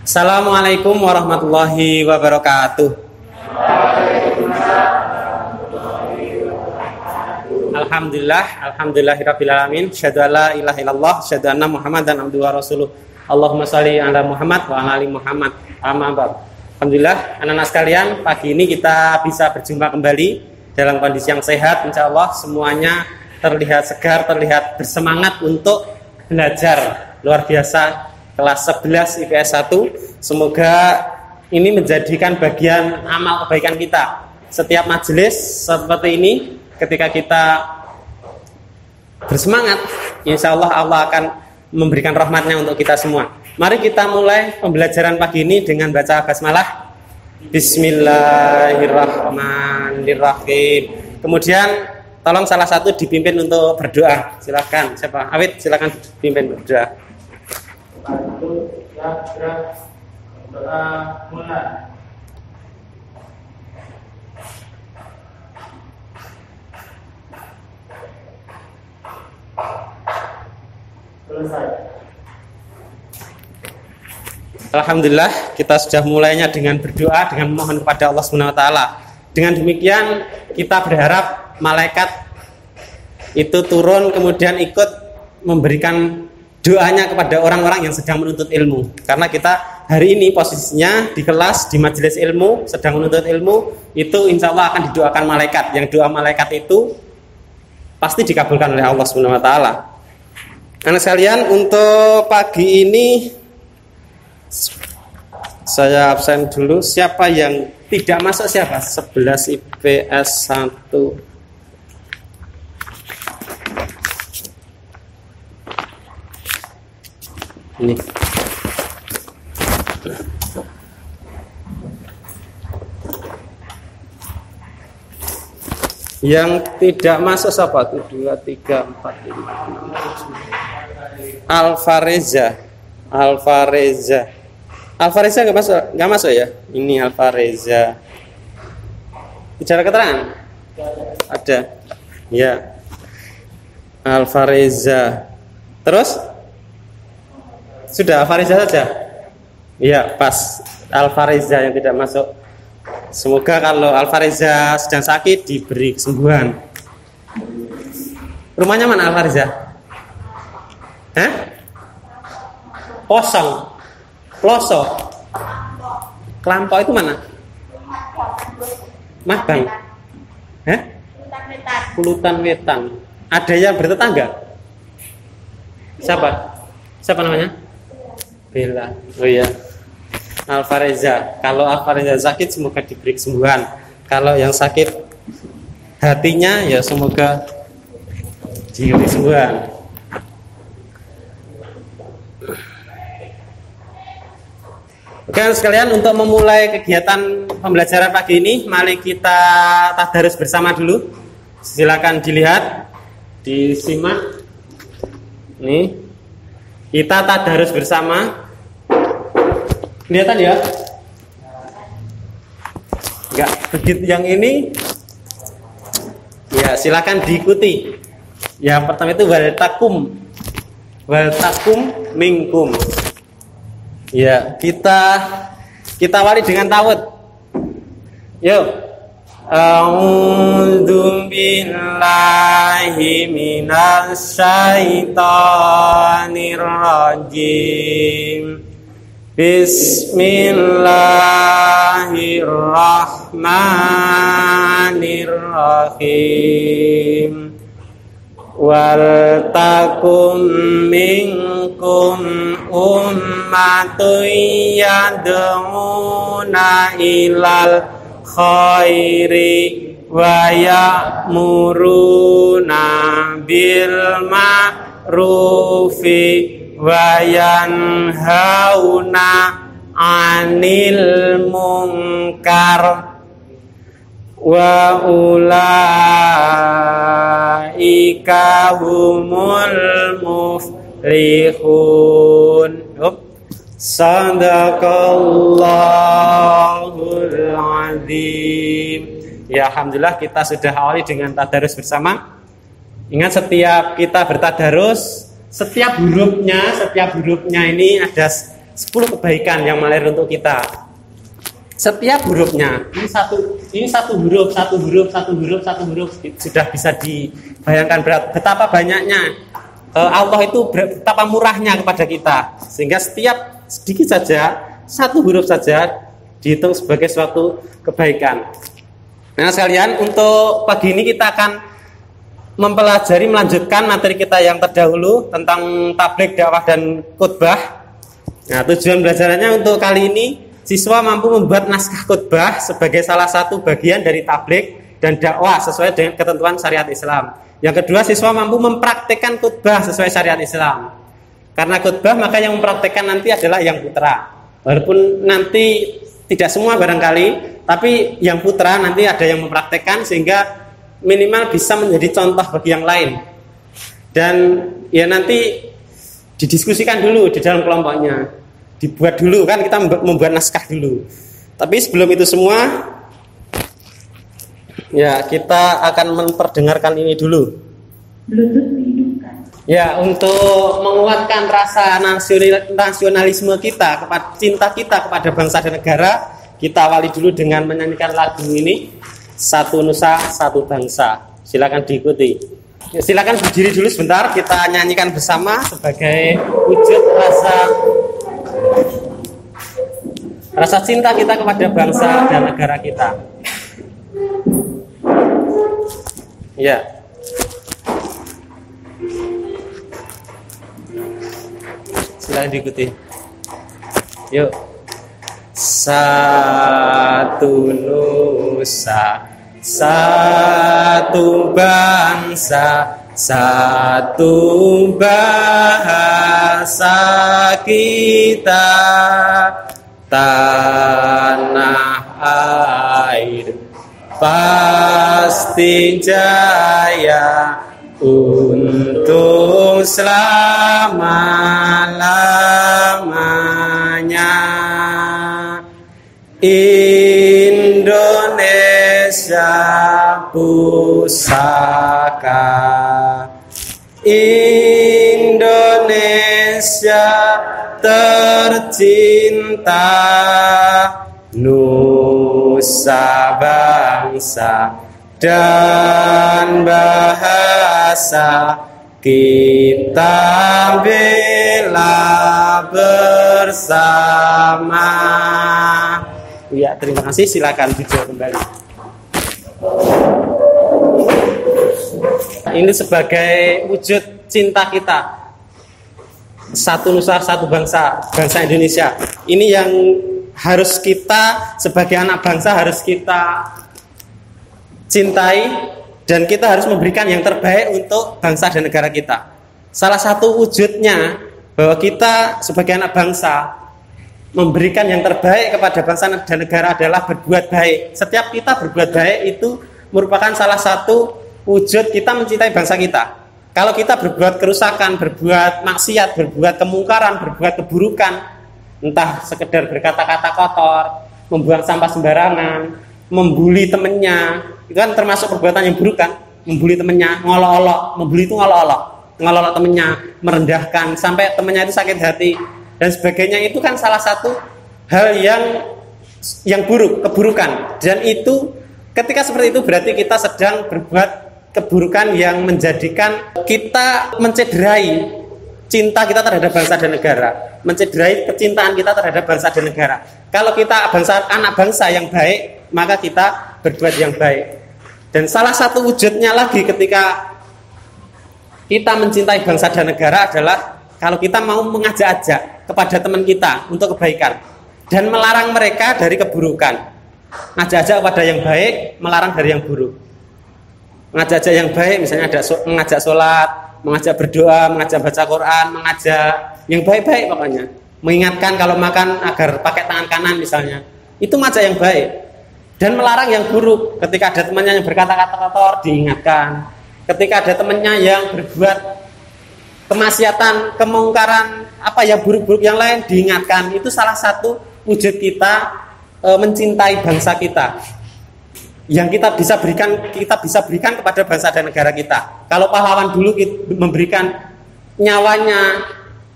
Assalamualaikum warahmatullahi wabarakatuh. Alhamdulillahirabbil alamin. Syahadu alla ilaha illallah, syahadu anna Muhammadan abduhu wa rasuluh. Allahumma shalli ala Muhammad wa ala ali Muhammad. Amma ba'd. Alhamdulillah, anak-anak sekalian, pagi ini kita bisa berjumpa kembali dalam kondisi yang sehat. Insyaallah semuanya terlihat segar, terlihat bersemangat untuk belajar. Luar biasa. Kelas 11 IPS 1. Semoga ini menjadikan bagian amal kebaikan kita. Setiap majelis seperti ini, ketika kita bersemangat, insya Allah Allah akan memberikan rahmatnya untuk kita semua. Mari kita mulai pembelajaran pagi ini dengan baca basmalah. Bismillahirrahmanirrahim. Kemudian tolong salah satu dipimpin untuk berdoa. Silakan. Siapa? Awid, silakan dipimpin berdoa. Doa mulai. Selesai. Alhamdulillah, kita sudah mulainya dengan berdoa, dengan memohon kepada Allah Subhanahu wa taala. Dengan demikian kita berharap malaikat itu turun kemudian ikut memberikan doanya kepada orang-orang yang sedang menuntut ilmu. Karena kita hari ini posisinya di kelas, di majelis ilmu, sedang menuntut ilmu, itu insya Allah akan didoakan malaikat. Yang doa malaikat itu pasti dikabulkan oleh Allah Subhanahu wa taala. Anak sekalian, untuk pagi ini saya absen dulu. Siapa yang tidak masuk siapa? 11 IPS 1. Ini. Yang tidak masuk siapa? 1, 2, 3, 4, 5, 6, 7. Alfareza nggak masuk ya? Ini Alfareza. Bicara keterangan? Ada. Ya. Alfareza. Terus? Sudah Alfareza saja? Iya, pas. Alfareza yang tidak masuk. Semoga kalau Alfareza sedang sakit diberi kesembuhan. Rumahnya mana Alfareza? Hah? Kosong. Ploso. Kelampau itu mana? Magang. Hah? Pulutan Wetan. Ada yang bertetangga? Siapa? Siapa namanya? Bella. Oh iya. Alfareza. Kalau Alfareza sakit semoga diberi kesembuhan. Kalau yang sakit hatinya ya semoga diberi kesembuhan. Oke sekalian, untuk memulai kegiatan pembelajaran pagi ini, mari kita tadarus bersama dulu. Silakan dilihat, disimak. Nih, kita tadarus bersama. Kelihatan ya? Enggak, begitu yang ini. Ya, silakan diikuti. Yang pertama itu waltakum minkum. Ya, kita wali dengan tawud. Yuk. A'udzu billahi minasy syaithanir rajim. Bismillahirrahmanirrahim. Wal takum minkum ummatun yad'una ilal khairi wa ya'muruna bil ma'rufi wa yanhauna 'anil munkar wa ulaika humul muflihun. Sadaqallahul azim. Ya, alhamdulillah kita sudah awali dengan tadarus bersama. Ingat, setiap kita bertadarus, setiap hurufnya ini ada 10 kebaikan yang mengalir untuk kita. Setiap hurufnya ini satu huruf sudah bisa dibayangkan betapa banyaknya Allah itu betapa murahnya kepada kita, sehingga setiap sedikit saja, satu huruf saja dihitung sebagai suatu kebaikan. Nah sekalian, untuk pagi ini kita akan melanjutkan materi kita yang terdahulu tentang tabligh, dakwah dan khutbah. Nah, tujuan belajarannya untuk kali ini siswa mampu membuat naskah khutbah sebagai salah satu bagian dari tabligh dan dakwah sesuai dengan ketentuan syariat Islam. Yang kedua, siswa mampu mempraktikkan khutbah sesuai syariat Islam. Karena khutbah, maka yang mempraktikkan nanti adalah yang putra. Walaupun nanti tidak semua barangkali, tapi yang putra nanti ada yang mempraktikkan sehingga minimal bisa menjadi contoh bagi yang lain. Dan ya nanti didiskusikan dulu di dalam kelompoknya, dibuat dulu, kan kita membuat naskah dulu. Tapi sebelum itu semua, ya kita akan memperdengarkan ini dulu. Ya, untuk menguatkan rasa nasionalisme kita, cinta kita kepada bangsa dan negara, kita awali dulu dengan menyanyikan lagu ini, Satu Nusa Satu Bangsa. Silakan diikuti. Ya, silakan berdiri dulu sebentar, kita nyanyikan bersama sebagai wujud rasa cinta kita kepada bangsa dan negara kita. Ya. Silakan diikuti. Yuk. Satu nusa, satu bangsa, satu bahasa kita, tanah air pasti jaya, untung selama-lamanya. Indonesia pusaka, Indonesia tercinta, nusa bangsa dan bahasa kita bela bersama. Ya, terima kasih. Silakan duduk kembali. Ini sebagai wujud cinta kita, satu nusa satu bangsa, bangsa Indonesia. Ini yang harus kita sebagai anak bangsa harus kita cintai, dan kita harus memberikan yang terbaik untuk bangsa dan negara kita. Salah satu wujudnya bahwa kita sebagai anak bangsa memberikan yang terbaik kepada bangsa dan negara adalah berbuat baik. Setiap kita berbuat baik itu merupakan salah satu wujud kita mencintai bangsa kita. Kalau kita berbuat kerusakan, berbuat maksiat, berbuat kemungkaran, berbuat keburukan, entah sekedar berkata-kata kotor, membuang sampah sembarangan, membuli temennya, itu kan termasuk perbuatan yang buruk kan? Membuli temennya, ngolok-olok, membuli itu ngolok-olok, ngolok temennya, merendahkan sampai temennya itu sakit hati dan sebagainya, itu kan salah satu hal yang buruk, keburukan. Dan itu ketika seperti itu berarti kita sedang berbuat keburukan yang menjadikan kita mencederai cinta kita terhadap bangsa dan negara, mencederai kecintaan kita terhadap bangsa dan negara. Kalau kita anak bangsa yang baik, maka kita berbuat yang baik. Dan salah satu wujudnya lagi ketika kita mencintai bangsa dan negara adalah kalau kita mau mengajak-ajak kepada teman kita untuk kebaikan dan melarang mereka dari keburukan. Ngajak-ajak kepada yang baik, melarang dari yang buruk. Mengajak-ajak yang baik misalnya ada mengajak sholat, mengajak berdoa, mengajak baca Quran, mengajak yang baik-baik pokoknya. Mengingatkan kalau makan agar pakai tangan kanan misalnya. Itu mengajak yang baik. Dan melarang yang buruk. Ketika ada temannya yang berkata-kata kotor, diingatkan. Ketika ada temannya yang berbuat kemaksiatan, kemungkaran, apa yang buruk-buruk yang lain, diingatkan. Itu salah satu wujud kita mencintai bangsa kita, yang kita bisa berikan kepada bangsa dan negara kita. Kalau pahlawan dulu memberikan nyawanya,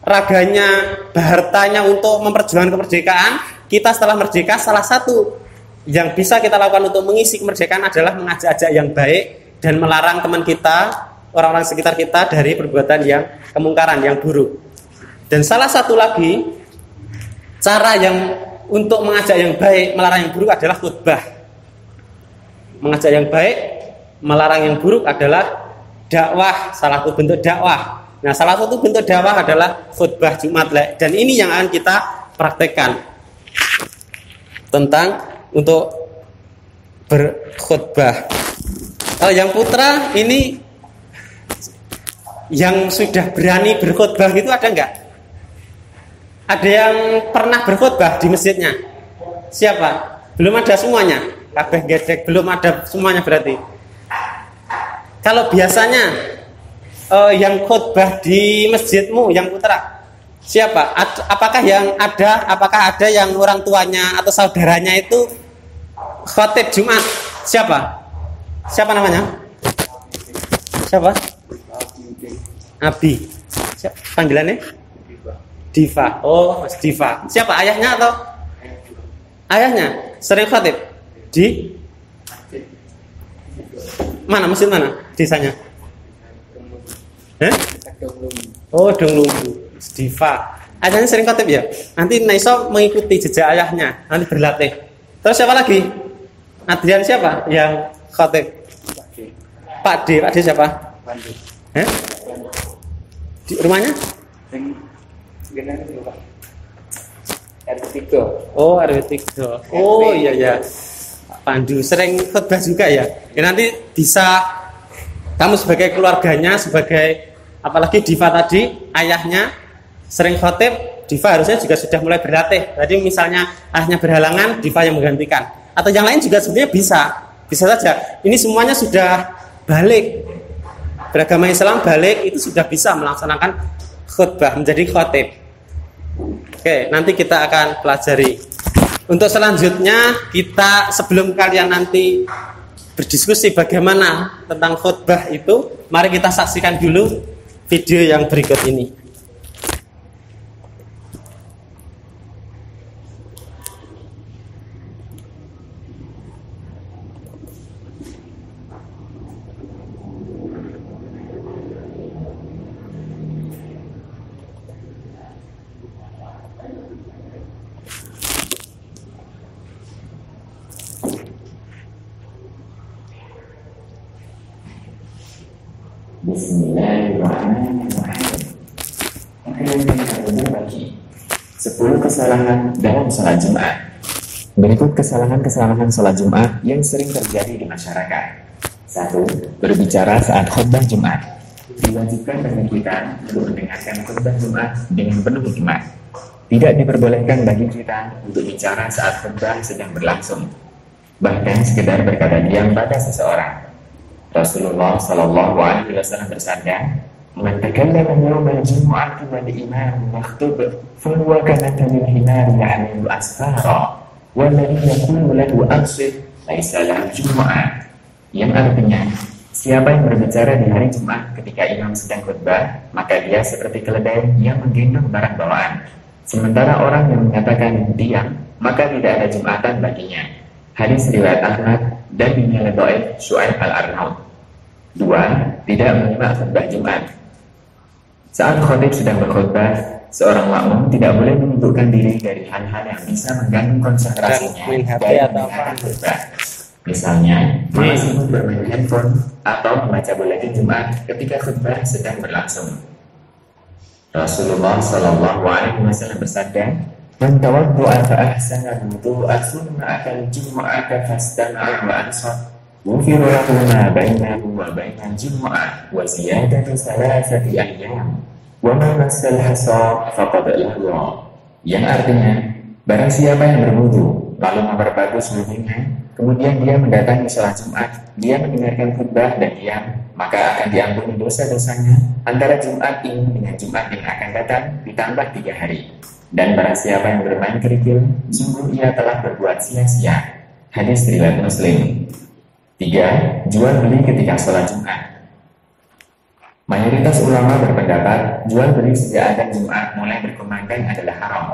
raganya, hartanya untuk memperjuangkan kemerdekaan, kita setelah merdeka salah satu yang bisa kita lakukan untuk mengisi kemerdekaan adalah mengajak-ajak yang baik dan melarang teman kita, orang-orang sekitar kita dari perbuatan yang kemungkaran, yang buruk. Dan salah satu lagi cara yang untuk mengajak yang baik, melarang yang buruk adalah khutbah. Mengajak yang baik, melarang yang buruk adalah dakwah, salah satu bentuk dakwah. Nah, salah satu bentuk dakwah adalah khutbah Jumat. Dan ini yang akan kita praktekkan tentang untuk berkhutbah. Yang putra ini yang sudah berani berkhutbah itu ada enggak? Ada yang pernah berkhutbah di masjidnya? Siapa? Belum ada semuanya. Kabeh gedek, belum ada semuanya berarti. Kalau biasanya yang khutbah di masjidmu yang putra siapa? Apakah ada yang orang tuanya atau saudaranya itu khotib Jumat? Siapa namanya? Siapa? Abi. Panggilannya? Diva. Oh, Mas Diva. Siapa ayahnya atau? Ayahnya sering khotib di mana? Masjid mana? Desanya? Oh, Donglumbu. Mas Diva. Ayahnya sering khotib ya? Nanti Naiso mengikuti jejak ayahnya, nanti berlatih. Terus siapa lagi? Adrian siapa yang khotib? Pak D. Pak D siapa? Di rumahnya? RW3. Oh, RW3. Oh, iya ya. Pak Pandu sering khutbah juga ya. Nanti bisa kamu sebagai keluarganya, sebagai apalagi Diva tadi ayahnya sering khotib, Diva harusnya juga sudah mulai berlatih. Jadi misalnya ayahnya berhalangan, Diva yang menggantikan. Atau yang lain juga sebenarnya bisa saja. Ini semuanya sudah balik, beragama Islam balik itu sudah bisa melaksanakan khutbah, menjadi khotib. Oke, nanti kita akan pelajari. Untuk selanjutnya kita sebelum kalian nanti berdiskusi bagaimana tentang khutbah itu, mari kita saksikan dulu video yang berikut ini. Bismillahirrahmanirrahim. Bagi 10 kesalahan dalam sholat Jumat. Berikut kesalahan-kesalahan sholat Jumat yang sering terjadi di masyarakat. 1. Berbicara saat khutbah Jumat. Diwajibkan bagi kita untuk mendengarkan khutbah Jumat dengan penuh hikmat. Tidak diperbolehkan bagi kita untuk bicara saat khutbah sedang berlangsung, bahkan sekedar berkata diam pada seseorang. Rasulullah Shallallahu Alaihi Wasallam bersabda, "Man takallama yawmal jumu'ati wal imam maktub, fahuwa kanatamil himar yahmilu asfara, walladhi yaqulu lahu ansit, laisa lahu jumu'ah." Yang artinya, siapa yang berbicara di hari Jumat ketika imam sedang khutbah, maka dia seperti keledai yang menggendong barang bawaan. Sementara orang yang menyatakan diam, maka tidak ada Jumatan baginya. Hadis riwayat Ahmad dan dinilai dhaif Syu'aib al-Arnaud. 2. Tidak menyimak khutbah Jumat. Saat khatib sedang berkhutbah, seorang makmum tidak boleh menyibukkan diri dari hal-hal yang bisa mengganggu konsentrasinya dari mendengarkan khutbah. Misalnya, sibuk bermain handphone atau membaca buletin Jumat ketika khutbah sedang berlangsung. Rasulullah Shallallahu Alaihi Wasallam bersabda, "Man tawaddu'a fa ahsana al-wudu'a thumma akala al-jumu'ata fastama'a wa ansat, ghufira lahu ma bainahu wa bainal jumu'ah wa ziyadatu thalathati ayyam wa ma massal hasa faqad lahwa." Yang artinya, barang siapa yang berwudu lalu memperbagus wudunya, kemudian dia mendatangi sholat Jumat, dia mendengarkan khutbah dan diam, maka akan diampuni dosa-dosanya antara Jumat ini dengan Jumat yang akan datang ditambah 3 hari. Dan barang siapa yang bermain kerikil, sungguh ia telah berbuat sia-sia. Hadis riwayat Muslim. 3. Jual beli ketika sholat Jumat. Mayoritas ulama berpendapat jual beli sejak adzan Jumat mulai berkumandang adalah haram.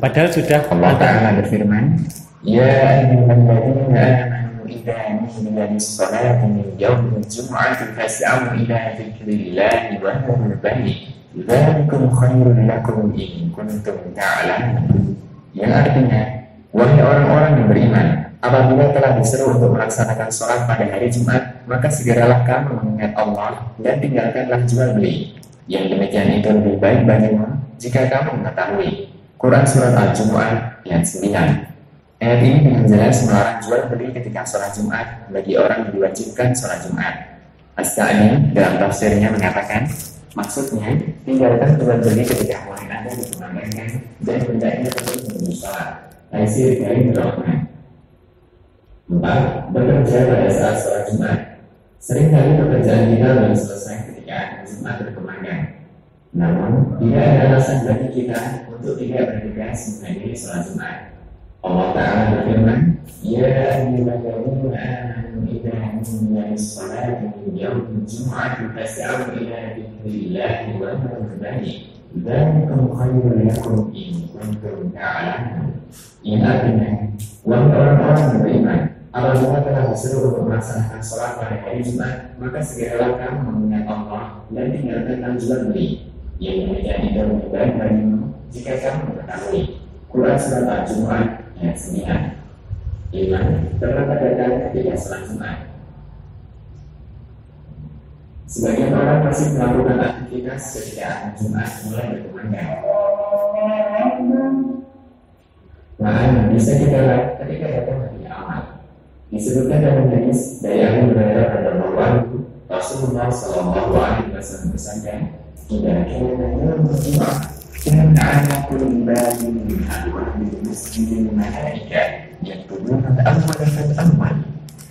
Padahal sudah Allah Ta'ala berfirman, Ya ayyuhalladzina amanu idza nudiya lis-salati min yaumil jum'ati fas'au ila dzikrillahi wa dharul bai' dzalikum khairul lakum in kuntum ta'lamun. Yang artinya, wahai orang-orang yang beriman, apabila telah diseru untuk melaksanakan sholat pada hari Jumat, maka segeralah kamu mengingat Allah dan tinggalkanlah jual beli. Yang demikian itu lebih baik bagimu jika kamu mengetahui. Quran Surat Al-Jumu'ah ayat 9. Ayat ini dengan jelas melarang jual beli ketika sholat Jumat bagi orang yang diwajibkan sholat Jumat. As-Sa'di dalam tafsirnya mengatakan, maksudnya tinggalkan jual beli ketika mulai Anda dikumandangkan dan hendaknya terus menuju sholat. Taisir dari Rahman. 4. Bekerja pada saat sholat Jumat. Seringkali pekerjaan kita belum selesai ketika adzan Jumat berkumandang. Namun, tidak ada alasan bagi kita untuk tidak bergegas menghadiri sholat Jumat. Allah Ta'ala berfirman, Ya ayyuhalladzina amanu idza nudiya lis-salati min yaumil jum'ati fas'au ila dzikrillahi wa dharul bai' dzalikum khairul lakum in kuntum ta'lamun. Yang artinya, wahai orang-orang yang beriman, apabila telah disuruh untuk melaksanakan sholat pada hari Jumat, maka segeralah kamu mengingat Allah dan tinggalkan jual beli. Yang demikian itu lebih baik bagimu jika kamu mengetahui. Quran Surat Al-Jumu'ah ayat 9. 5. Terdapat datang ketika sholat Jumat. Sebagian orang masih melakukan aktivitas ketika adzan Jumat mulai berkumandang. Nah, bisa kita lihat ketika datang hari amal. Disebutkan dalam hadis dari Abu Hurairah radhiyallahu anhu, Rasulullah sallallahu alaihi wasallam bersabda, "Idza kana yaumul jumu'ah, kana 'ala kulli babin min abwabil masjidil malaikah yaktubuna al-awwal fal-awwal.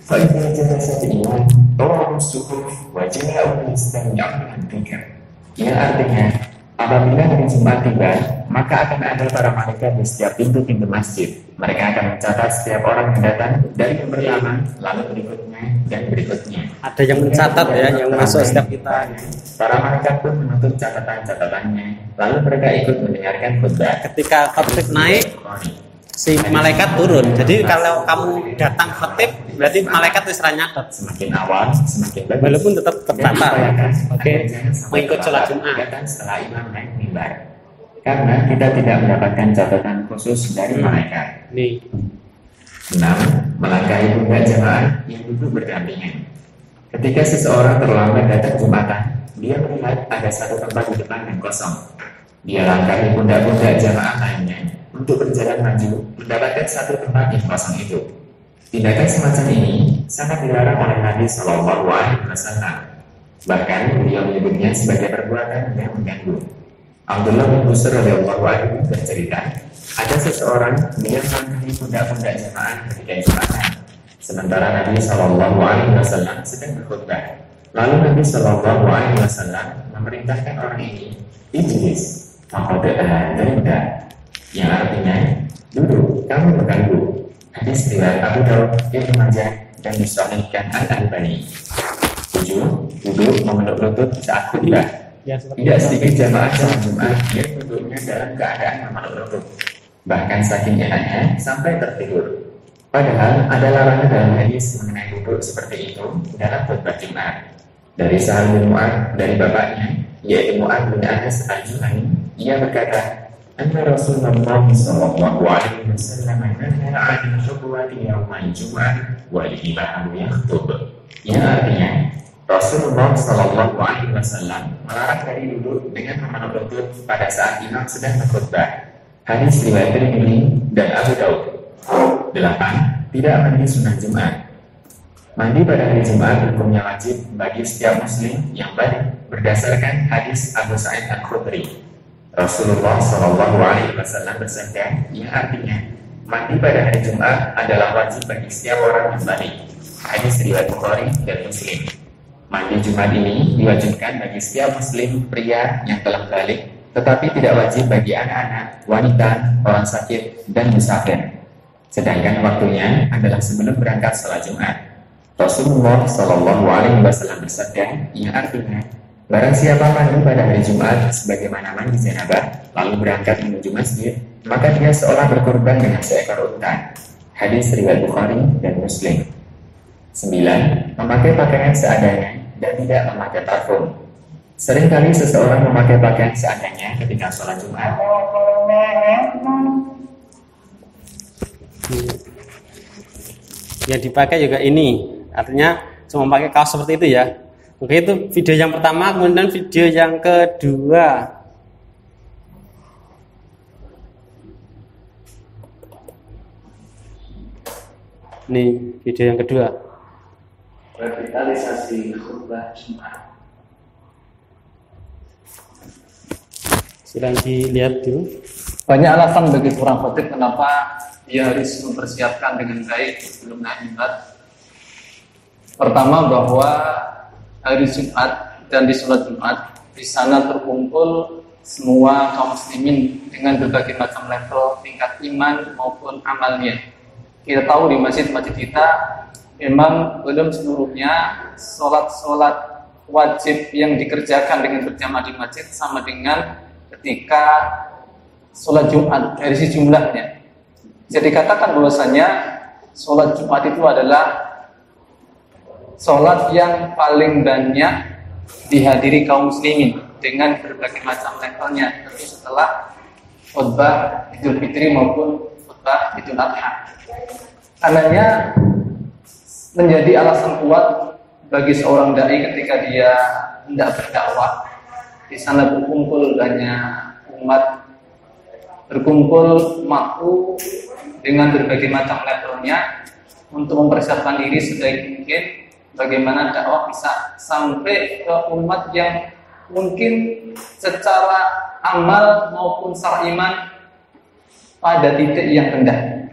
Fa idza jalasa al-imam, tawaru as-suhuf wa ja'u yastami'una al-dhikr." Yang artinya, apabila hari Jumat tiba, maka akan ada para malaikat di setiap pintu-pintu masjid. Mereka akan mencatat setiap orang yang datang dari yang pertama, lalu berikutnya, dan berikutnya. Ada yang mencatat ya, yang masuk setiap kita. Para malaikat pun menutup catatan-catatannya, lalu mereka ikut mendengarkan khutbah. Ketika khotib naik, si malaikat turun. Jadi kalau kamu datang khotib, berarti malaikat itu nyatet. Semakin awal, semakin bagus. Walaupun tetap tertata. Oke, mengikut sholat Jumat. Datang setelah imam naik mimbar. Karena kita tidak mendapatkan catatan khusus dari malaikat. Nih. 6. Melangkahi pundak jamaah yang duduk berdampingan. Ketika seseorang terlambat datang Jumatan, dia melihat ada satu tempat di depan yang kosong. Dia langkahi pundak-pundak jamaah lainnya untuk berjalan maju mendapatkan satu tempat yang kosong itu. Tindakan semacam ini sangat dilarang oleh Nabi Shallallahu Alaihi Wasallam. Bahkan beliau menyebutnya sebagai perbuatan yang mengganggu. Abdullah bin Busr radhiyallahu anhu bercerita, ada seseorang yang melangkahi pundak-pundak jamaah ketika Jumatan, sementara Nabi Shallallahu Alaihi Wasallam sedang berkhutbah. Lalu Nabi Shallallahu Alaihi Wasallam memerintahkan orang ini, ijlis, faqad yang artinya, duduk, kamu mengganggu. Hadis riwayat Abu Dawud, Ibnu Majah, dan disahihkan Al-Albani. 7. Duduk memeluk lutut saat khutbah. Tidak sedikit jamaah sholat Jumat yang duduknya dalam keadaan memeluk lutut, bahkan saking enaknya sampai tertidur. Padahal ada larangan dalam hadis mengenai duduk seperti itu dalam khutbah Jumat. Dari Sa'ad bin Mu'adz dari bapaknya, yaitu Mu'adz bin Anas al-Juhani, ia berkata, Anna Rasulullah sallallahu alaihi wasallam nahaa 'anil khutbati yaumal jum'ah wal imam yakhutub. Yang artinya, Rasulullah sallallahu alaihi wasallam melarang dari duduk dengan memeluk lutut pada saat imam sedang berkhutbah. Hadis riwayat Tirmidzi dan Abu Daud. 8. Tidak mandi sunnah Jumat. Mandi pada hari Jumat hukumnya wajib bagi setiap muslim yang balik berdasarkan hadis Abu Sa'id Al-Khudri. Rasulullah Shallallahu Alaihi Wasallam bersabda, yang artinya mandi pada hari Jumat adalah wajib bagi setiap orang yang balik. Hadis riwayat Bukhari dan Muslim. Mandi Jumat ini diwajibkan bagi setiap muslim pria yang telah balik, tetapi tidak wajib bagi anak-anak, wanita, orang sakit, dan musafir. Sedangkan waktunya adalah sebelum berangkat sholat Jumat. Rasulullah Shallallahu Alaihi Wasallam bersabda, yang artinya, barang siapa mandi pada hari Jumat sebagaimana mandi janabah, lalu berangkat menuju masjid, maka dia seolah berkorban dengan seekor unta. Hadis riwayat Bukhari dan Muslim. 9. Memakai pakaian seadanya dan tidak memakai parfum. Seringkali seseorang memakai pakaian seadanya ketika sholat Jumat. Yang dipakai juga ini, artinya cuma pakai kaos seperti itu ya. Oke, itu video yang pertama. Kemudian video yang kedua, nih video yang kedua, revitalisasi khutbah Jumat. silahkan dilihat dulu. Banyak alasan bagi seorang khotib kenapa dia harus mempersiapkan dengan baik sebelum naik mimbar. Pertama, bahwa hari Jumat dan di sholat Jumat di sana terkumpul semua kaum muslimin dengan berbagai macam level tingkat iman maupun amalnya. Kita tahu di masjid-masjid kita memang belum seluruhnya sholat wajib yang dikerjakan dengan berjamaah di masjid sama dengan ketika sholat Jumat dari sisi jumlahnya. Jadi katakan bahwasanya sholat Jumat itu adalah sholat yang paling banyak dihadiri kaum muslimin dengan berbagai macam levelnya, tentu setelah khutbah Idul Fitri maupun khutbah Idul Adha. Karenanya menjadi alasan kuat bagi seorang dai ketika dia hendak berdakwah. Di sana berkumpul banyak umat, berkumpul makhluk dengan berbagai macam levelnya untuk mempersiapkan diri sebaik mungkin bagaimana dakwah bisa sampai ke umat yang mungkin secara amal maupun secara iman pada titik yang rendah,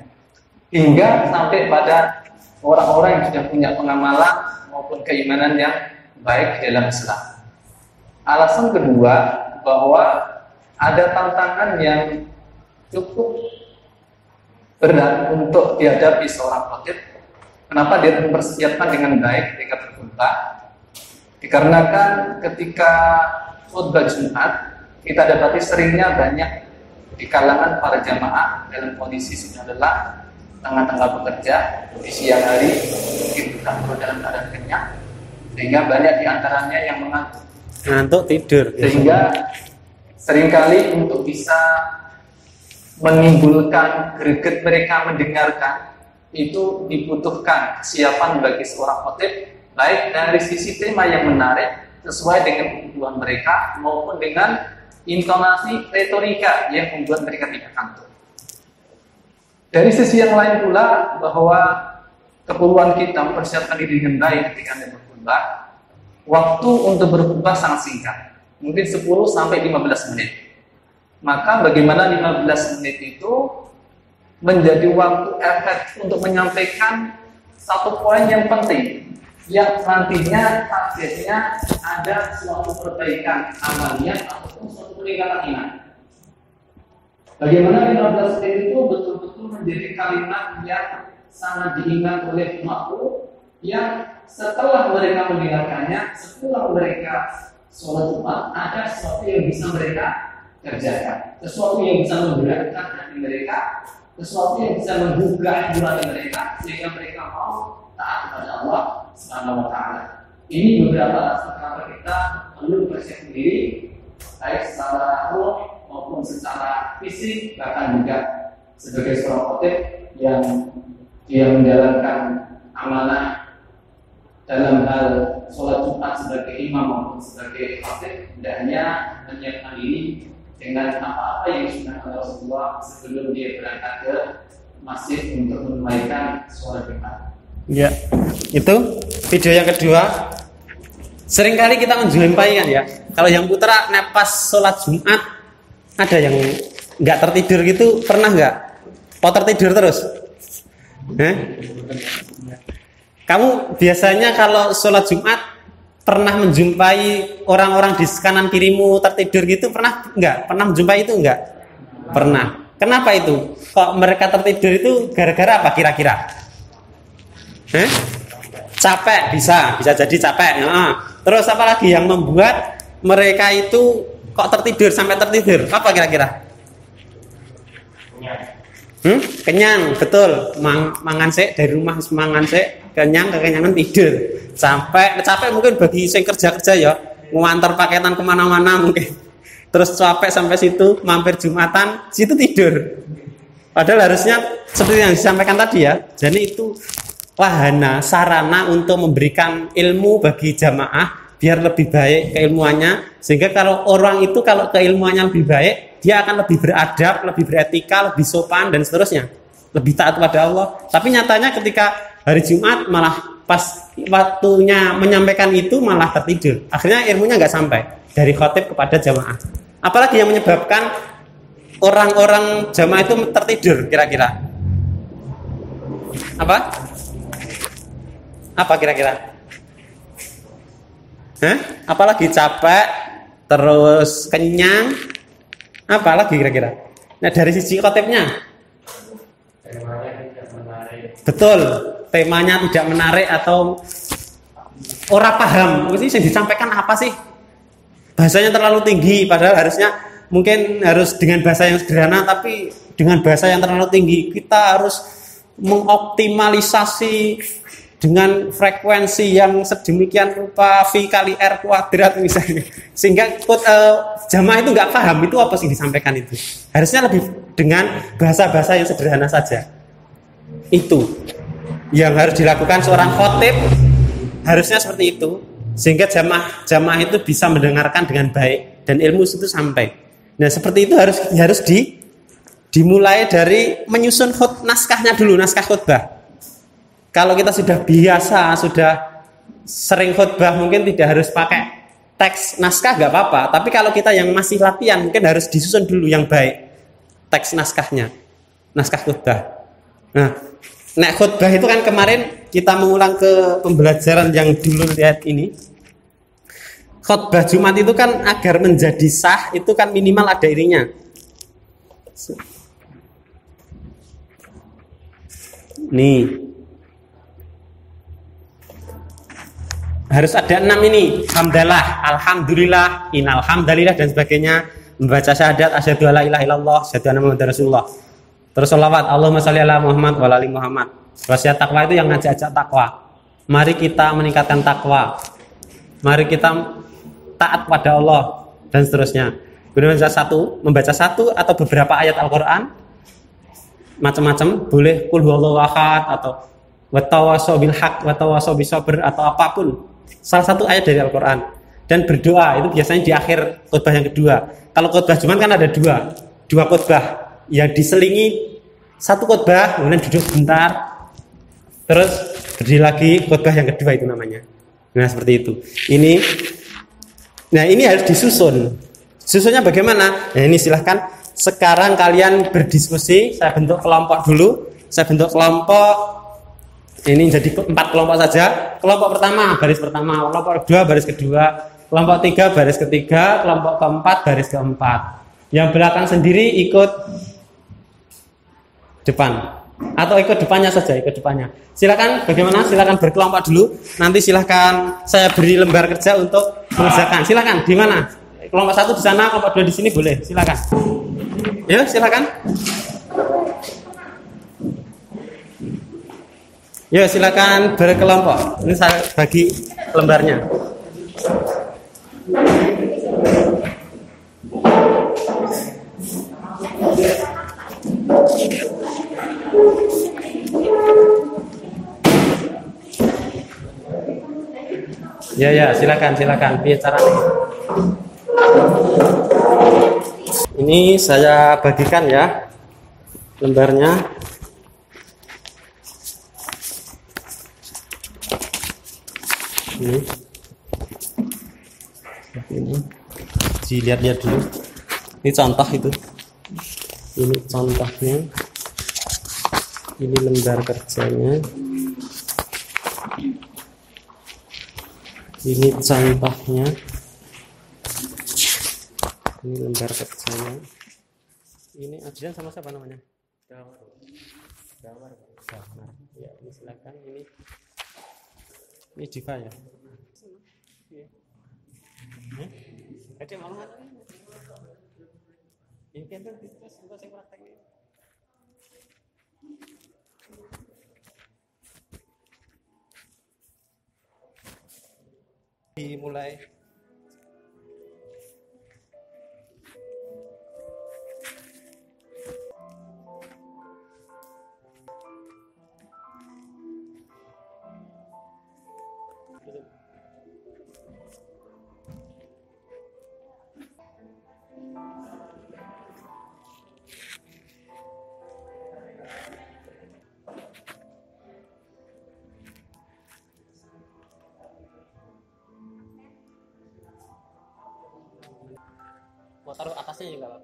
hingga sampai pada orang-orang yang sudah punya pengamalan maupun keimanan yang baik dalam Islam. Alasan kedua, bahwa ada tantangan yang cukup berat untuk dihadapi seorang khotib. Kenapa dia mempersiapkan dengan baik ketika berkhutbah? Dikarenakan ketika khutbah Jumat kita dapati seringnya banyak di kalangan para jamaah dalam kondisi sudah lelah, tengah-tengah bekerja di siang hari, mungkin bukan dalam keadaan kenyang, sehingga banyak di antaranya yang ngantuk tidur. Sehingga seringkali untuk bisa menimbulkan greget mereka mendengarkan itu dibutuhkan kesiapan bagi seorang khotib, baik dari sisi tema yang menarik sesuai dengan kebutuhan mereka maupun dengan intonasi retorika yang membuat mereka tidak kantuk. Dari sisi yang lain pula, bahwa keperluan kita mempersiapkan diri dengan baik ketika Anda berkhutbah. Waktu untuk berkhutbah sangat singkat, mungkin 10 sampai 15 menit. Maka bagaimana 15 menit itu menjadi waktu efek untuk menyampaikan satu poin yang penting, yang nantinya targetnya ada suatu perbaikan amalnya ataupun suatu peningkatan iman. Bagaimana 15 menit itu betul-betul menjadi kalimat yang sangat diingat oleh makhluk, yang setelah mereka mendengarkannya, setelah mereka sholat Jumat, ada sesuatu yang bisa mereka kerjakan, sesuatu yang bisa menggerakkan hati mereka, sesuatu yang bisa membuka hati mereka sehingga mereka mau taat kepada Allah Subhanahu wa taala. Ini beberapa alasan kenapa kita perlu bersiap diri, baik secara roh maupun secara fisik, bahkan juga sebagai seorang khotib yang dia menjalankan amanah dalam hal sholat Jumat sebagai imam maupun sebagai khotib, hendaknya menyiapkan diri dengan apa-apa yang sudah Rasulullah sebelum dia berangkat ke masjid untuk menunaikan sholat Jumat. Ya, itu video yang kedua. Seringkali kita menjumpai kan ya, kalau yang putra pas sholat Jumat ada yang nggak tertidur gitu, pernah nggak? Tertidur terus? Kamu biasanya kalau sholat Jumat pernah menjumpai orang-orang di kanan kirimu tertidur gitu, pernah nggak? Pernah menjumpai itu nggak? Pernah. Kenapa itu? Kok mereka tertidur itu gara-gara apa kira-kira? Capek, bisa jadi capek. Nah, terus apa lagi yang membuat mereka itu kok tertidur sampai tertidur? Apa kira-kira? Kenyang, betul. Mangan sik dari rumah mangan sik, kekenyangan tidur. Sampai capek mungkin bagi sing kerja-kerja ya, ngantar paketan kemana-mana mungkin. Terus capek sampai situ, mampir Jumatan, situ tidur. Padahal harusnya seperti yang disampaikan tadi ya. Jadi itu wahana, sarana untuk memberikan ilmu bagi jamaah biar lebih baik keilmuannya, sehingga kalau orang itu kalau keilmuannya lebih baik, dia akan lebih beradab, lebih beretika, lebih sopan dan seterusnya, lebih taat pada Allah. Tapi nyatanya ketika hari Jumat malah pas waktunya menyampaikan itu malah tertidur, akhirnya ilmunya nggak sampai dari khotib kepada jamaah. Apalagi yang menyebabkan orang-orang jamaah itu tertidur kira-kira? Apa kira-kira? Apalagi capek, terus kenyang, apalagi kira-kira? Nah dari sisi khotibnya, betul, temanya tidak menarik atau orang paham, mesti yang disampaikan apa sih? Bahasanya terlalu tinggi, padahal harusnya mungkin harus dengan bahasa yang sederhana, tapi dengan bahasa yang terlalu tinggi. Kita harus mengoptimalisasi dengan frekuensi yang sedemikian rupa V kali R kuadrat misalnya, sehingga jamaah itu nggak paham itu apa sih disampaikan itu. Harusnya lebih dengan bahasa-bahasa yang sederhana saja. Itu yang harus dilakukan seorang khotib, harusnya seperti itu, sehingga jamaah itu bisa mendengarkan dengan baik dan ilmu itu sampai. Nah seperti itu harus dimulai dari menyusun naskahnya dulu, naskah khutbah. Kalau kita sudah biasa, sudah sering khutbah, mungkin tidak harus pakai teks naskah, nggak apa-apa. Tapi kalau kita yang masih latihan, mungkin harus disusun dulu yang baik teks naskahnya, naskah khutbah. Nah, khutbah itu kan kemarin kita mengulang ke pembelajaran yang dulu lihat ini. Khutbah Jumat itu kan agar menjadi sah itu kan minimal ada irinya. Nih. Harus ada 6 ini, hamdalah, alhamdulillah, innalhamdalillah dan sebagainya, membaca syahadat asyhadu alla ilaha illallah, asyhadu anna muhammadar rasulullah. Terus sholawat, Allahumma sholli ala Muhammad wa ala ali Muhammad. Wasiat takwa itu yang ngajak-ajak takwa. Mari kita meningkatkan takwa. Mari kita taat pada Allah dan seterusnya. Kemudian membaca satu atau beberapa ayat Al-Qur'an. Macam-macam, boleh qul huwallahu ahad atau watawasau bil haq, watawasau bis sabr atau apapun. Salah satu ayat dari Al-Quran. Dan berdoa itu biasanya di akhir khutbah yang kedua. Kalau khutbah Jumat kan ada dua khutbah yang diselingi satu khutbah, kemudian duduk bentar, terus berdiri lagi, khutbah yang kedua itu namanya. Nah seperti itu. Ini harus disusun. Susunnya bagaimana? Nah ini silahkan sekarang kalian berdiskusi. Saya bentuk kelompok dulu. Saya bentuk kelompok. Ini jadi 4 kelompok saja. Kelompok pertama, baris pertama. Kelompok kedua, baris kedua. Kelompok 3, baris ketiga. Kelompok keempat, baris keempat. Yang belakang sendiri ikut depan. Atau ikut depannya saja, ikut depannya. Silakan, bagaimana? Silakan berkelompok dulu. Nanti silakan saya beri lembar kerja untuk mengerjakan. Silakan, di mana? Kelompok 1 di sana, kelompok 2 di sini boleh. Silakan. Ya, silakan. Ya silakan berkelompok. Ini saya bagi lembarnya. Ya silakan. Biar caranya. Ini saya bagikan ya lembarnya. Ini dilihat-lihat dulu. Ini contoh itu. Ini contohnya. Ini lembar kerjanya. Ini contohnya. Ini lembar kerjanya. Ini Adrian sama siapa namanya? Damar. Ya, ini silakan. Ini Diva ya. Ada mau nggak? Ini kan terus untuk saya prakteknya. Dimulai. Mau taruh atasnya juga apa?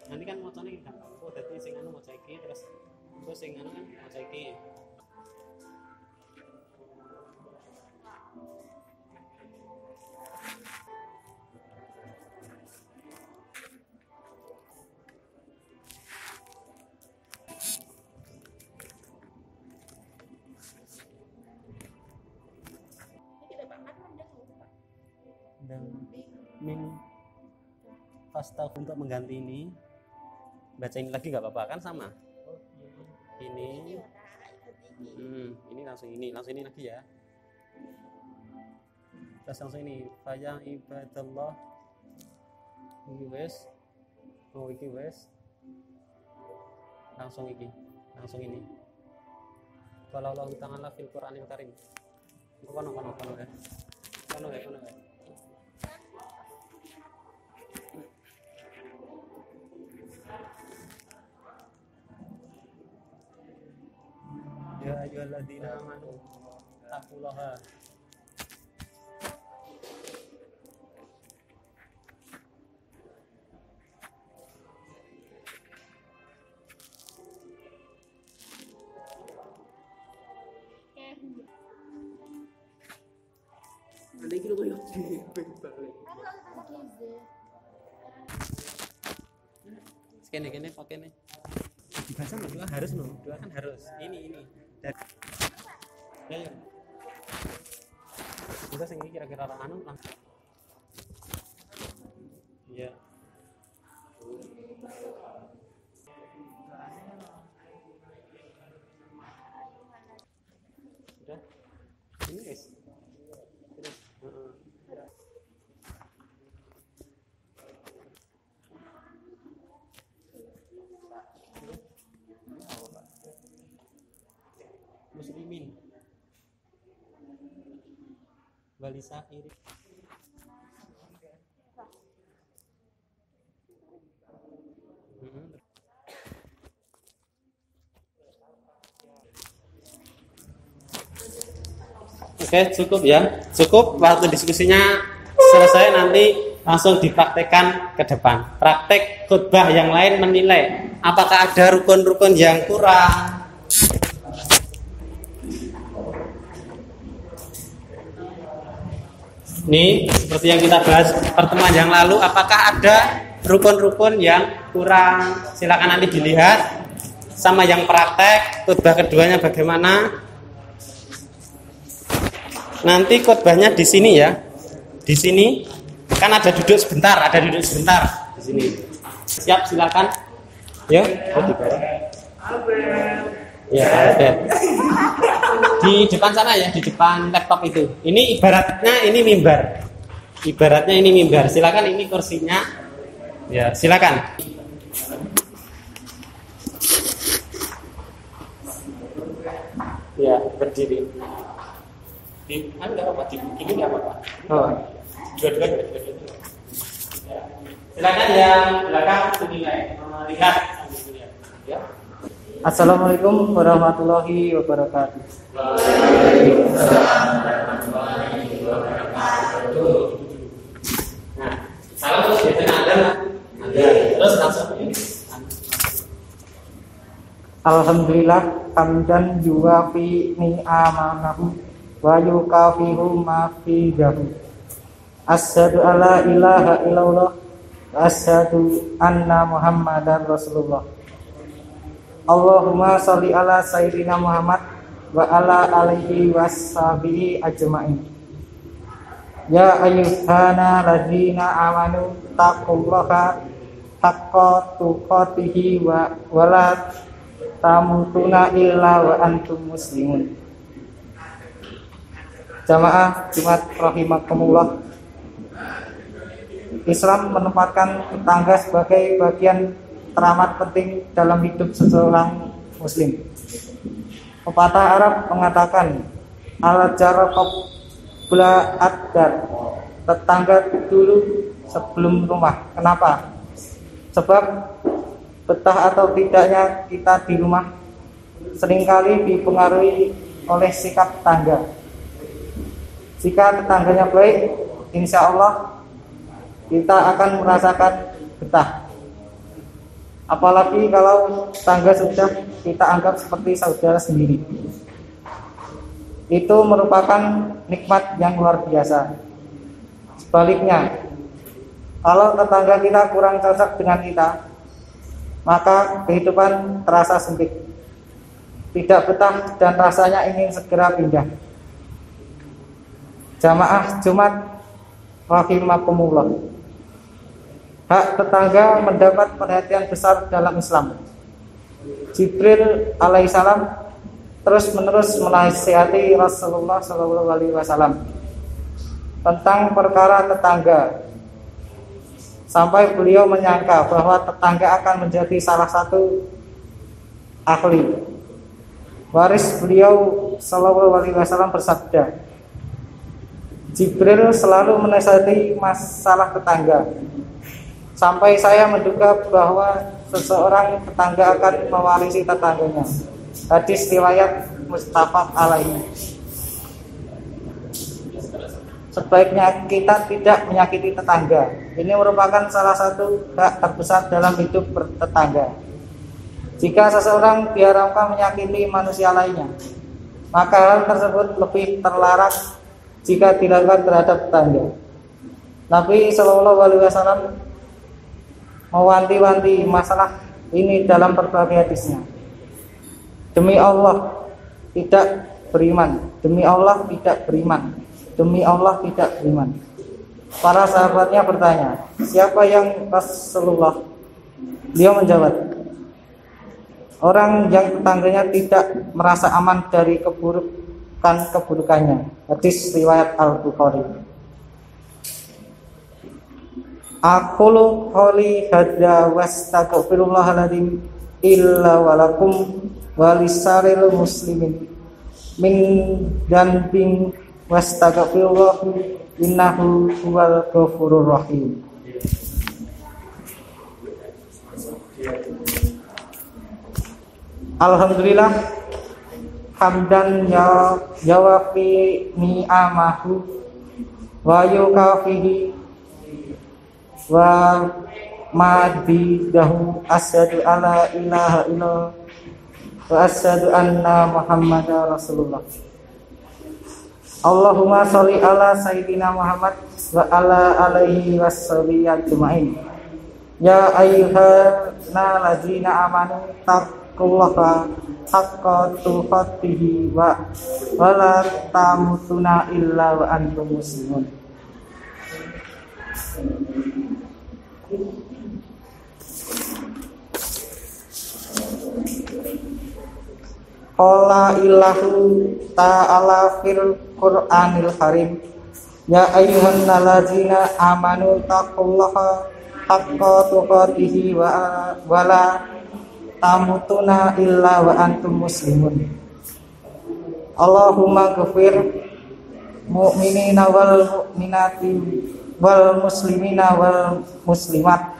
Nanti kan mocone kan. Oh, dadi sing anu moco iki terus sing anu kan moco iki. Dan min fasta untuk mengganti ini, baca ini lagi nggak apa-apa kan sama ini ini langsung ini lagi ya, terus langsung ini faya ibadallah ini wes iki wes langsung ini kalau Allah Ta'ala fil Qur'anil Karim kono ya. Ya ayyuhalladzina amanu taqullaha ada kira koyo kene pakai nih dibaca dua harus dua kan harus ini dan ya kita sing kira-kira anu langsung ya sudah ini guys terus muslimin balisa iri Oke, cukup waktu diskusinya selesai, nanti langsung dipraktekkan ke depan. Praktek khutbah yang lain menilai apakah ada rukun-rukun yang kurang. Ini seperti yang kita bahas pertemuan yang lalu, apakah ada rukun-rukun yang kurang? Silakan nanti dilihat sama yang praktek khutbah keduanya bagaimana. Nanti khutbahnya di sini ya. Di sini kan ada duduk sebentar di sini. Siap, silakan. Ya, ya, Albert. Di depan sana ya, di depan laptop itu. Ini ibaratnya ini mimbar. Silakan, ini kursinya. Ya, silakan. Ya, berdiri. Enggak apa-apa, ini enggak apa-apa. Oh. Dua-dua. Ya. Silakan yang belakang menilai, melihat. Ya. Assalamualaikum warahmatullahi wabarakatuh. Waalaikumsalam warahmatullahi wabarakatuh. Nah, salam terus biasanya ada. Terus langsung ini. Alhamdulillah hamdan yuwafi ni'amanahu wa yukafihu ma fi jahu. Asyhadu alla ilaha illallah wa asyhadu anna Muhammadar Rasulullah. Allahumma sholli ala sayyidina Muhammad wa ala alihi washabihi ajma'in. Ya ayyuhana ladzina amanu taqullaha haqqa tuqatih wa la tamutunna illa wa antum muslimun. Jamaah Jumat rahimakumullah. Islam menempatkan tetangga sebagai bagian teramat penting dalam hidup seseorang muslim. Pepatah Arab mengatakan al-jar qabla ad-dar, tetangga dulu sebelum rumah. Kenapa? Sebab betah atau tidaknya kita di rumah seringkali dipengaruhi oleh sikap tetangga. Jika tetangganya baik, insya Allah kita akan merasakan betah. Apalagi kalau tetangga sudah kita anggap seperti saudara sendiri. Itu merupakan nikmat yang luar biasa. Sebaliknya, kalau tetangga kita kurang cocok dengan kita, maka kehidupan terasa sempit, tidak betah dan rasanya ingin segera pindah. Jamaah Jumat rahimakumullah. Hak tetangga mendapat perhatian besar dalam Islam. Jibril alaihissalam terus-menerus menasihati Rasulullah SAW tentang perkara tetangga, sampai beliau menyangka bahwa tetangga akan menjadi salah satu ahli waris beliau SAW bersabda, Jibril selalu menasihati masalah tetangga, sampai saya menduga bahwa seseorang tetangga akan mewarisi tetangganya. Hadis riwayat muttafaq alaihi. Sebaiknya kita tidak menyakiti tetangga. Ini merupakan salah satu hak terbesar dalam hidup bertetangga. Jika seseorang diharamkan menyakiti manusia lainnya, maka hal tersebut lebih terlarang jika dilakukan terhadap tetangga. Nabi SAW mewanti-wanti masalah ini dalam berbagai hadisnya. Demi Allah tidak beriman, demi Allah tidak beriman, demi Allah tidak beriman. Para sahabatnya bertanya, siapa yang Rasulullah? Beliau menjawab, orang yang tetangganya tidak merasa aman dari keburukannya. Hadis riwayat Al-Bukhari. Aqulu qouli hadza wastaghfirullahaladzim illa walakum walisaril muslimin min dzambin wastaghfirullah innahu huwal ghafurur rahim. Alhamdulillah hamdan ya wafi ni'amahu wa yukafihi wa madidahu asyhadu alla ilaha illallah wa asyhadu anna Muhammadar Rasulullah. Allahumma sholli ala sayyidina Muhammad wa ala alihi washabihi ajma'in. Ya ayyuhana ladzina amanu taqullaha haqqa tuqatih wa la tamutunna illa wa antum muslimun. Qala illahu ta'ala fil Qur'anil Karim, ya ayyuhan ladzina amanu taqullaha haqqa tuqatih wa la tamutunna illa wa antum muslimun. Allahumma ghfir mu'minina wal mu'minati wal muslimina wal muslimat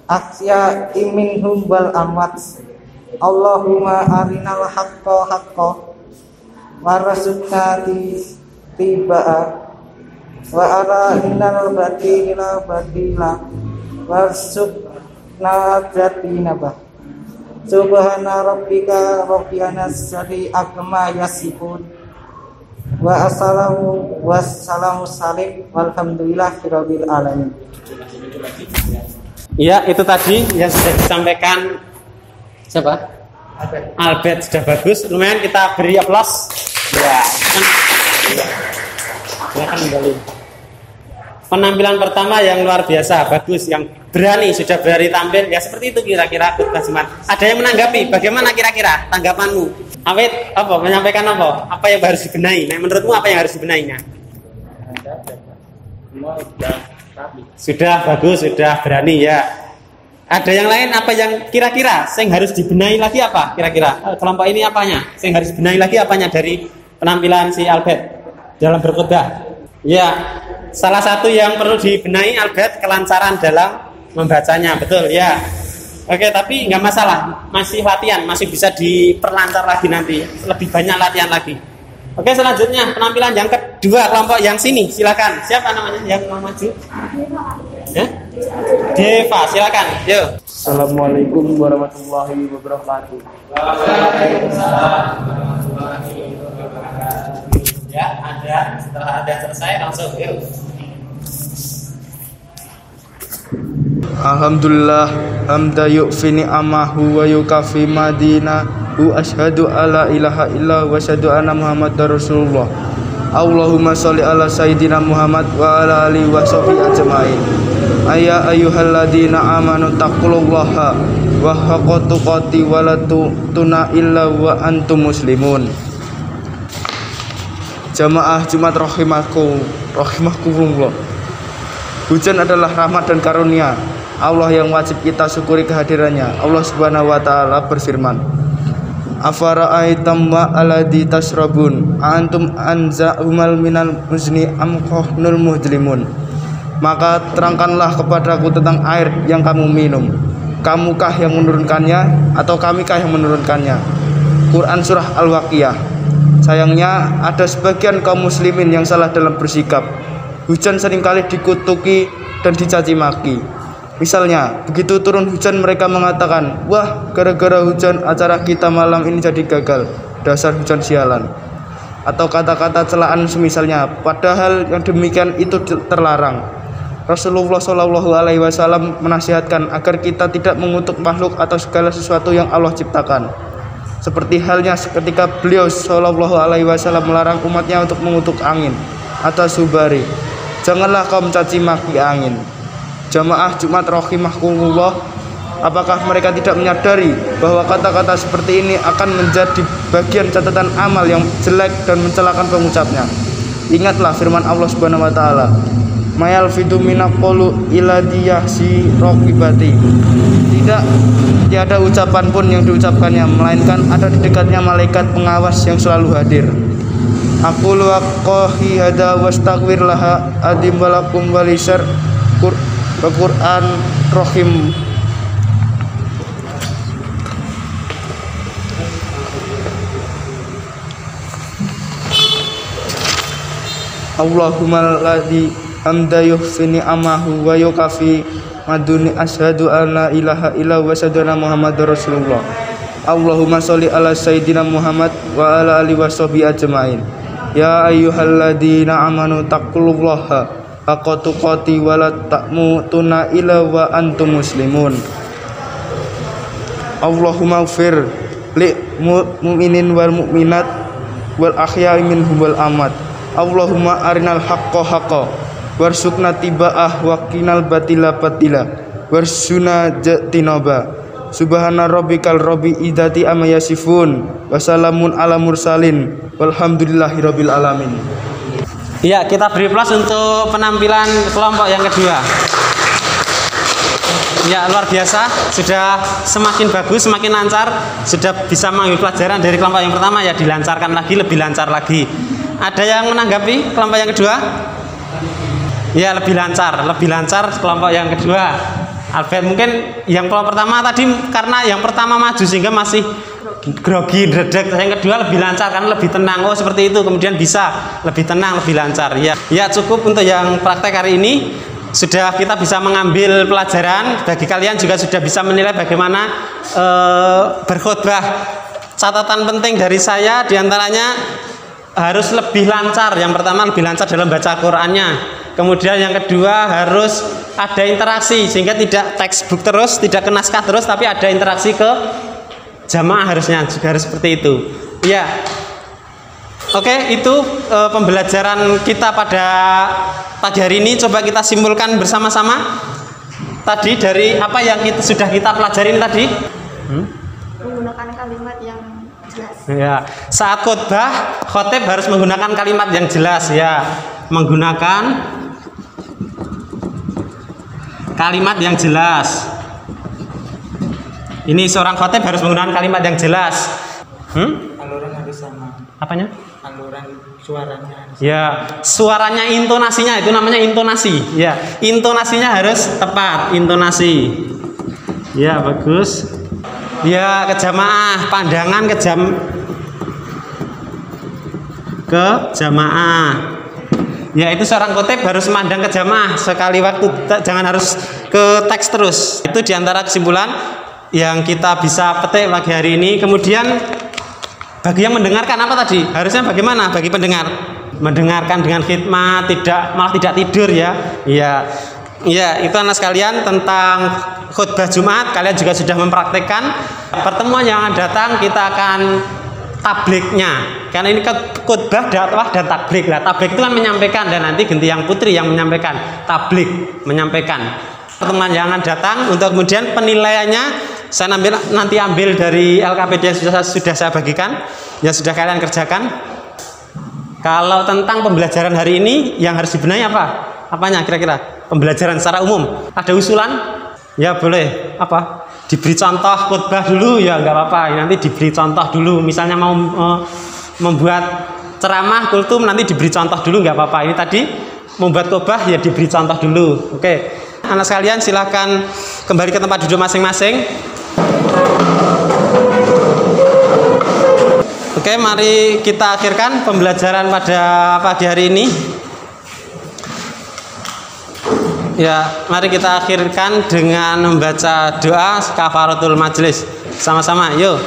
aksya minhum wal amwat. Allahumma arinal haqqa haqqa warzuqna tibaa wa arinal batila batila warzuqna jatinabah. Subhana rabbika rabbil izzati amma yasifun wa assalamu wassalamu salim walhamdulillahi rabbil alamin. Iya, itu tadi yang sudah disampaikan siapa? Albert sudah bagus. Lumayan kita beri aplaus. Ya, silakan kembali. Penampilan pertama yang luar biasa, bagus, yang berani, sudah berani tampil. Ya seperti itu kira-kira khutbah Jumat. Ada yang menanggapi? Bagaimana kira-kira tanggapanmu? Awet apa? Menyampaikan apa? Apa yang harus dibenahi? Nah, menurutmu apa yang harus dibenahinya? Sudah bagus, sudah berani ya. Ada yang lain apa yang kira-kira yang harus dibenahi lagi apa? Kira-kira kelompok ini apanya? Yang harus dibenahi lagi apanya dari penampilan si Albert dalam berkhutbah? Ya, salah satu yang perlu dibenahi Albert kelancaran dalam membacanya, betul ya. Oke, tapi nggak masalah, masih latihan, masih bisa diperlancar lagi nanti, lebih banyak latihan lagi. Oke, selanjutnya penampilan yang kedua kelompok yang sini, silakan. Siapa namanya yang mau maju? Ya? Deva, silakan. Yo. Assalamualaikum warahmatullahi wabarakatuh. Waalaikumsalam warahmatullahi wabarakatuh. Ya, ada. Setelah ada selesai langsung yuk. Alhamdulillah hamda yu'fini amahu wa yukafi madinahu asyhadu alla ilaha illa wa asyhadu anna muhammadar rasulullah. Allahumma sholli ala sayyidina Muhammad wa ala alihi wa sahbihi ajmain. Ayya ayyuhalladzina amanu taqullaha wa haqqa tuqati wa la tuna illa wa antum muslimun. Jamaah Jumat rahimakumullah. Hujan adalah rahmat dan karunia Allah yang wajib kita syukuri kehadirannya. Allah Subhanahu wa taala berfirman, Afara'aitam ma alladzi tasrabun antum anza'umal minal muzni am qahnul mujlimun. Maka terangkanlah kepadaku tentang air yang kamu minum. Kamukah yang menurunkannya atau kamikah yang menurunkannya? Quran surah Al-Waqiah. Sayangnya ada sebagian kaum muslimin yang salah dalam bersikap. Hujan seringkali dikutuki dan dicaci maki. Misalnya, begitu turun hujan mereka mengatakan, wah, gara-gara hujan acara kita malam ini jadi gagal. Dasar hujan sialan. Atau kata-kata celaan semisalnya. Padahal yang demikian itu terlarang. Rasulullah SAW menasihatkan agar kita tidak mengutuk makhluk atau segala sesuatu yang Allah ciptakan. Seperti halnya ketika beliau SAW melarang umatnya untuk mengutuk angin atau subari. Janganlah kau mencaci maki angin. Jamaah Jumat rahimahkumullah, apakah mereka tidak menyadari bahwa kata-kata seperti ini akan menjadi bagian catatan amal yang jelek dan mencelakan pengucapnya? Ingatlah firman Allah Subhanahu wa taala, mayal fitu minaqulu iladiyasi raqibati. Tiada ucapan pun yang diucapkannya melainkan ada di dekatnya malaikat pengawas yang selalu hadir. Aku luaqahi hada wastaghfir laha adim walakum walisar Quran Rahim. Allahumma ladzi hamda yuhsini amahu wa yukafi maduni asyhadu alla ilaha illa wa asyhadu anna muhammadar rasulullah. Allahumma sholli ala sayyidina Muhammad wa ala alihi washabihi ajmain. Ya ayyuhalladzina amanu taqullaha haqqa tuqati wa la tamutunna illa wa antum muslimun. Allahumma ighfir lil mu'minin wal mu'minat wal ahya'i minhum wal amat. Allahumma arinal haqqo haqqo warzuqna tiba'ah wa qinal batila batila warsuna jatinaba. Subhana rabbikal rabbi idzati amma yasifun wa salamun ala mursalin walhamdulillahi rabbil alamin. Ya, kita beri plus untuk penampilan kelompok yang kedua. Ya, luar biasa, sudah semakin bagus, semakin lancar, sudah bisa mengambil pelajaran dari kelompok yang pertama, ya dilancarkan lagi, lebih lancar lagi. Ada yang menanggapi kelompok yang kedua? Ya, lebih lancar kelompok yang kedua. Albert, mungkin yang kelompok pertama tadi karena yang pertama maju sehingga masih grogi, dredeg. Yang kedua lebih lancar karena lebih tenang. Oh, seperti itu. Kemudian bisa lebih tenang, lebih lancar. Ya, cukup untuk yang praktek hari ini. Sudah kita bisa mengambil pelajaran. Bagi kalian juga sudah bisa menilai bagaimana berkhutbah. Catatan penting dari saya diantaranya harus lebih lancar. Yang pertama lebih lancar dalam baca Qur'annya. Kemudian yang kedua harus ada interaksi sehingga tidak textbook terus, tidak ke naskah terus, tapi ada interaksi ke jamaah harusnya juga harus seperti itu. Ya. Oke, itu pembelajaran kita pada pagi hari ini. Coba kita simpulkan bersama-sama. Tadi dari apa yang sudah kita pelajarin tadi? Menggunakan kalimat yang jelas. Ya, saat khotbah, khotib harus menggunakan kalimat yang jelas ya. Menggunakan kalimat yang jelas. Ini seorang khotib harus menggunakan kalimat yang jelas. Aluran harus sama. Apanya? Aluran suaranya. Ya, suaranya, intonasinya itu namanya intonasi. Ya, intonasinya harus tepat, intonasi. Ya, bagus. Ya, ke jamaah, pandangan ke jamaah. Ya, itu seorang khotib harus memandang ke jamaah sekali waktu, jangan harus ke teks terus. Itu diantara kesimpulan yang kita bisa petik pagi hari ini. Kemudian bagi yang mendengarkan apa tadi? Harusnya bagaimana bagi pendengar? Mendengarkan dengan khidmat, malah tidak tidur ya. Iya. Ya, itu anak sekalian tentang khutbah Jumat. Kalian juga sudah mempraktekkan. Pertemuan yang akan datang kita akan tabliknya. Karena ini khutbah, dakwah dan tablik. Lah, tablik itu kan menyampaikan dan nanti ganti yang putri yang menyampaikan. Tablik menyampaikan. Pertemuan yang akan datang untuk kemudian penilaiannya saya nanti ambil dari LKPD yang sudah saya bagikan, yang sudah kalian kerjakan. Kalau tentang pembelajaran hari ini yang harus dibenahi apa? Apanya kira-kira? Pembelajaran secara umum. Ada usulan? Ya boleh. Apa? Diberi contoh khutbah dulu ya nggak apa-apa. Nanti diberi contoh dulu. Misalnya mau membuat ceramah kultum nanti diberi contoh dulu nggak apa-apa. Ini tadi membuat khutbah ya diberi contoh dulu. Oke. Anak sekalian silahkan kembali ke tempat duduk masing-masing. Oke, mari kita akhirkan pembelajaran pada pagi hari ini. Ya, mari kita akhirkan dengan membaca doa kafaratul majlis. Sama-sama, yuk.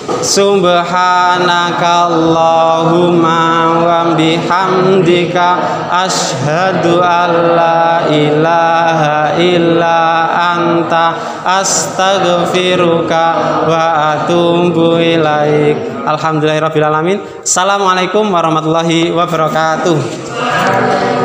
Subhanaka Allahumma wa bihamdika asyhadu an la ilaha illa anta astaghfiruka wa atubu ilaik. Alhamdulillahirabbil alamin. Assalamualaikum warahmatullahi wabarakatuh.